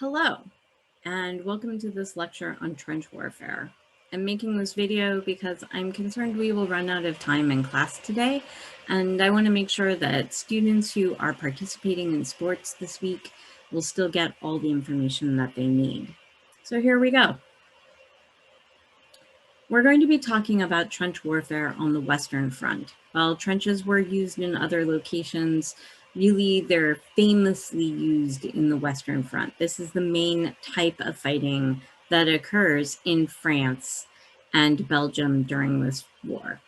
Hello, and welcome to this lecture on trench warfare. I'm making this video because I'm concerned we will run out of time in class today, and I want to make sure that students who are participating in sports this week will still get all the information that they need. So here we go. We're going to be talking about trench warfare on the Western Front. While trenches were used in other locations, really they're famously used in the Western Front. This is the main type of fighting that occurs in France and Belgium during this war.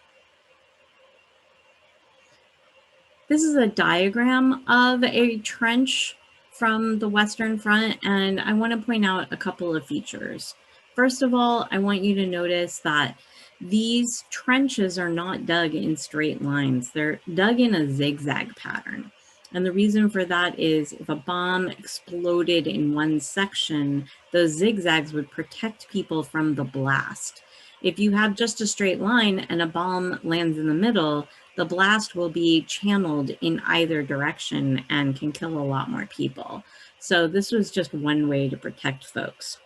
This is a diagram of a trench from the Western Front, and I want to point out a couple of features. First of all, I want you to notice that these trenches are not dug in straight lines. They're dug in a zigzag pattern. And the reason for that is if a bomb exploded in one section, those zigzags would protect people from the blast. If you have just a straight line and a bomb lands in the middle, the blast will be channeled in either direction and can kill a lot more people. So this was just one way to protect folks.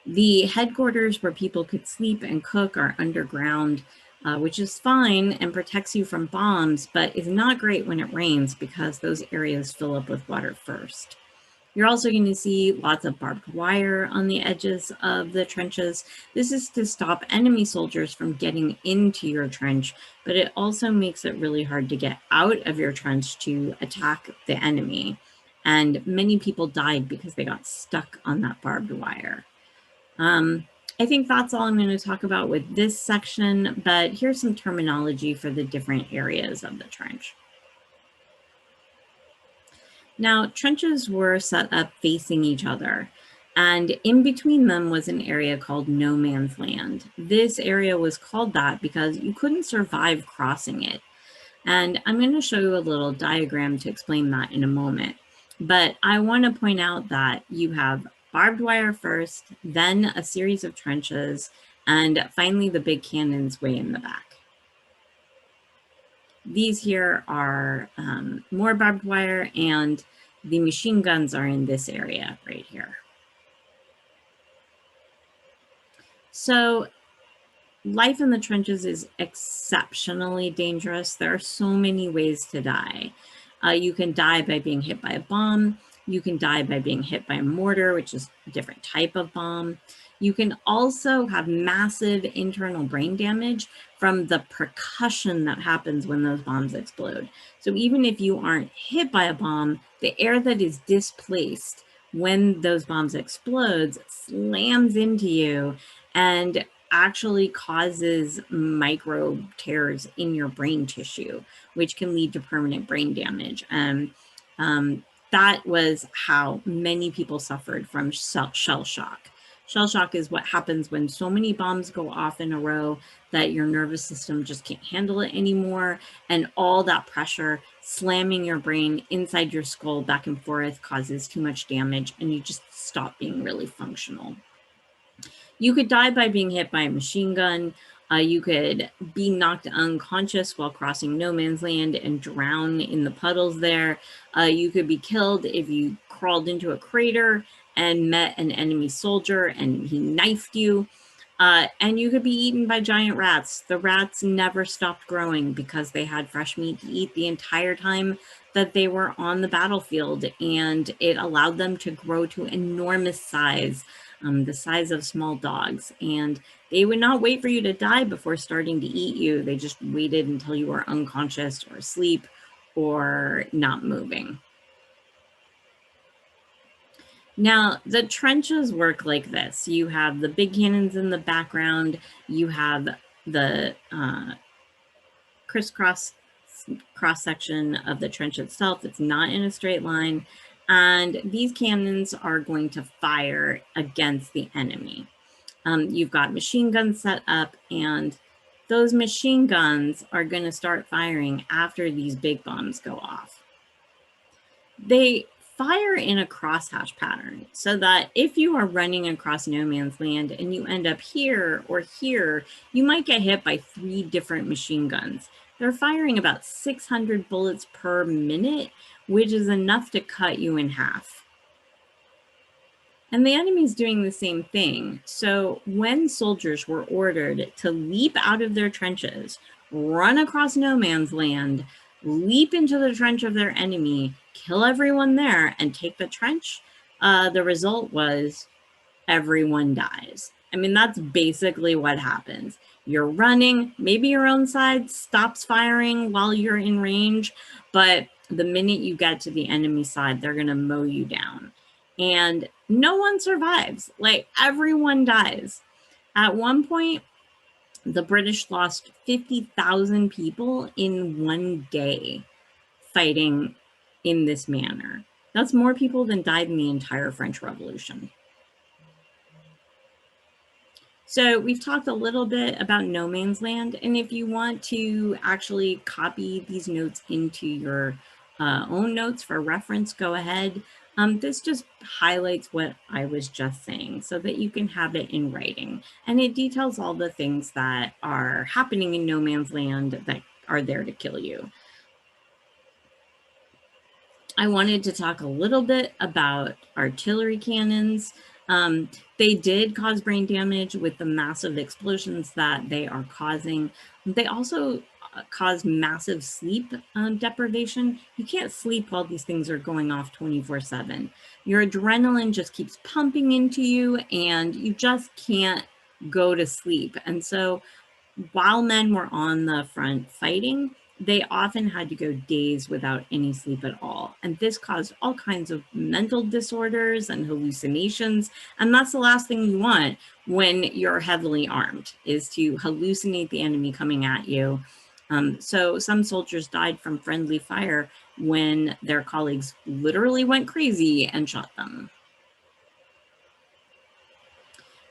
The headquarters where people could sleep and cook are underground, which is fine and protects you from bombs, but is not great when it rains because those areas fill up with water first. You're also going to see lots of barbed wire on the edges of the trenches. This is to stop enemy soldiers from getting into your trench, but it also makes it really hard to get out of your trench to attack the enemy. And many people died because they got stuck on that barbed wire. I think that's all I'm going to talk about with this section, but here's some terminology for the different areas of the trench. Now, trenches were set up facing each other, and in between them was an area called no man's land. This area was called that because you couldn't survive crossing it. And I'm going to show you a little diagram to explain that in a moment. But I want to point out that you have barbed wire first, then a series of trenches, and finally the big cannons way in the back. These here are more barbed wire, and the machine guns are in this area right here. So life in the trenches is exceptionally dangerous. There are so many ways to die. You can die by being hit by a bomb. You can die by being hit by a mortar, which is a different type of bomb. You can also have massive internal brain damage from the percussion that happens when those bombs explode. So even if you aren't hit by a bomb, the air that is displaced when those bombs explodes slams into you and actually causes micro tears in your brain tissue, which can lead to permanent brain damage. That was how many people suffered from shell shock. Shell shock is what happens when so many bombs go off in a row that your nervous system just can't handle it anymore. And all that pressure slamming your brain inside your skull back and forth causes too much damage, and you just stop being really functional. You could die by being hit by a machine gun. You could be knocked unconscious while crossing no man's land and drown in the puddles there. You could be killed if you crawled into a crater and met an enemy soldier and he knifed you. And you could be eaten by giant rats. The rats never stopped growing because they had fresh meat to eat the entire time that they were on the battlefield, and it allowed them to grow to enormous size, the size of small dogs. And they would not wait for you to die before starting to eat you. They just waited until you were unconscious or asleep or not moving. Now, the trenches work like this. You have the big cannons in the background. You have the crisscross cross-section of the trench itself. It's not in a straight line. And these cannons are going to fire against the enemy. You've got machine guns set up, and those machine guns are going to start firing after these big bombs go off. They fire in a crosshatch pattern so that if you are running across no man's land and you end up here or here, you might get hit by 3 different machine guns. They're firing about 600 bullets per minute, which is enough to cut you in half. And the enemy's doing the same thing. So when soldiers were ordered to leap out of their trenches, run across no man's land, leap into the trench of their enemy, kill everyone there, and take the trench, the result was everyone dies. I mean, that's basically what happens. You're running, maybe your own side stops firing while you're in range, but the minute you get to the enemy side, they're going to mow you down. And no one survives. Like, everyone dies. At one point, the British lost 50,000 people in one day fighting in this manner. That's more people than died in the entire French Revolution. So we've talked a little bit about no man's land, and if you want to actually copy these notes into your own notes for reference, go ahead. This just highlights what I was just saying so that you can have it in writing. And it details all the things that are happening in no man's land that are there to kill you. I wanted to talk a little bit about artillery cannons. They did cause brain damage with the massive explosions that they are causing. They also cause massive sleep deprivation. You can't sleep while these things are going off 24/7. Your adrenaline just keeps pumping into you and you just can't go to sleep. And so while men were on the front fighting, they often had to go days without any sleep at all. And this caused all kinds of mental disorders and hallucinations. And that's the last thing you want when you're heavily armed, is to hallucinate the enemy coming at you. So some soldiers died from friendly fire when their colleagues literally went crazy and shot them.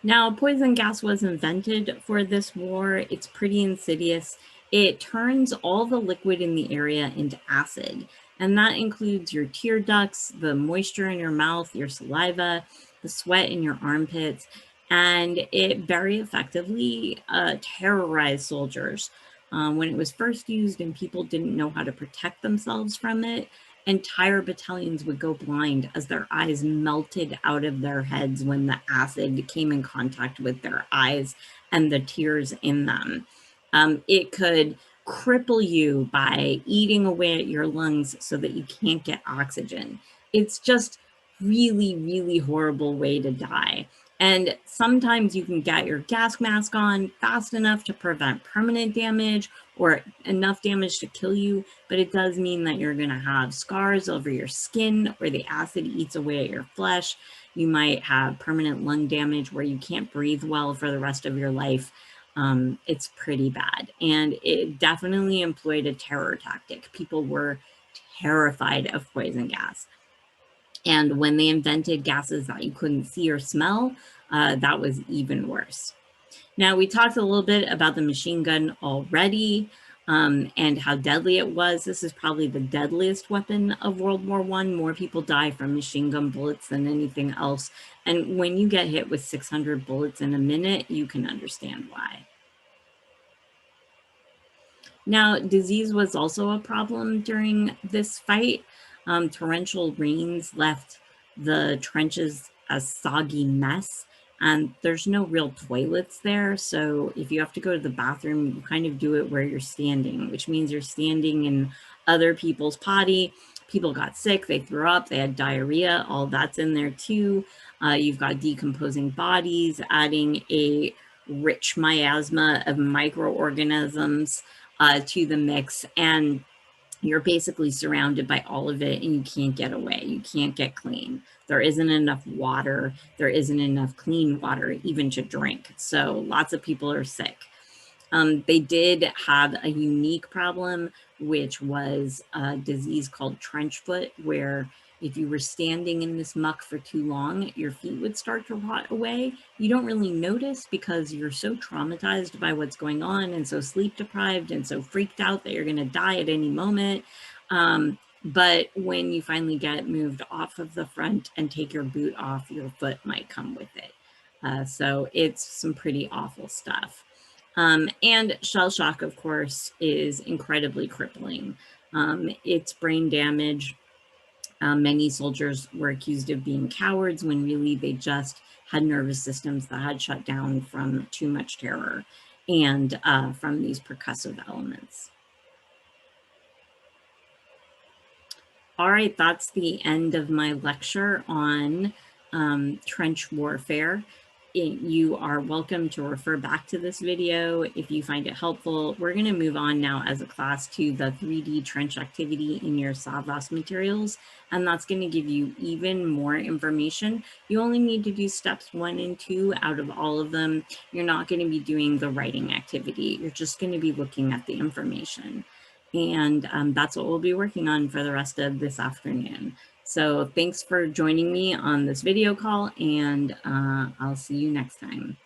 Now, poison gas was invented for this war. It's pretty insidious. It turns all the liquid in the area into acid, and that includes your tear ducts, the moisture in your mouth, your saliva, the sweat in your armpits, and it very effectively terrorized soldiers. When it was first used and people didn't know how to protect themselves from it, entire battalions would go blind as their eyes melted out of their heads when the acid came in contact with their eyes and the tears in them. It could cripple you by eating away at your lungs so that you can't get oxygen. It's just really, really horrible way to die. And sometimes you can get your gas mask on fast enough to prevent permanent damage or enough damage to kill you, but it does mean that you're going to have scars over your skin where the acid eats away at your flesh. You might have permanent lung damage where you can't breathe well for the rest of your life. It's pretty bad. And it definitely employed a terror tactic. People were terrified of poison gas. And when they invented gases that you couldn't see or smell, that was even worse. Now, we talked a little bit about the machine gun already and how deadly it was. This is probably the deadliest weapon of World War I. More people die from machine gun bullets than anything else. And when you get hit with 600 bullets in a minute, you can understand why. Now, disease was also a problem during this fight. Torrential rains left the trenches a soggy mess, and there's no real toilets there. So if you have to go to the bathroom, you kind of do it where you're standing, which means you're standing in other people's potty. People got sick, they threw up, they had diarrhea, all that's in there too. You've got decomposing bodies, adding a rich miasma of microorganisms to the mix, and you're basically surrounded by all of it and you can't get away. You can't get clean. There isn't enough water. There isn't enough clean water even to drink. So lots of people are sick. They did have a unique problem, which was a disease called trench foot, where if you were standing in this muck for too long, your feet would start to rot away. You don't really notice because you're so traumatized by what's going on and so sleep deprived and so freaked out that you're going to die at any moment. But when you finally get moved off of the front and take your boot off, your foot might come with it. So it's some pretty awful stuff. And shell shock, of course, is incredibly crippling. It's brain damage. Many soldiers were accused of being cowards when really they just had nervous systems that had shut down from too much terror and from these percussive elements. All right, that's the end of my lecture on trench warfare. You are welcome to refer back to this video if you find it helpful. We're going to move on now as a class to the 3D trench activity in your SAVAS materials, and that's going to give you even more information. You only need to do steps 1 and 2 out of all of them. You're not going to be doing the writing activity. You're just going to be looking at the information. And that's what we'll be working on for the rest of this afternoon. So thanks for joining me on this video call, and I'll see you next time.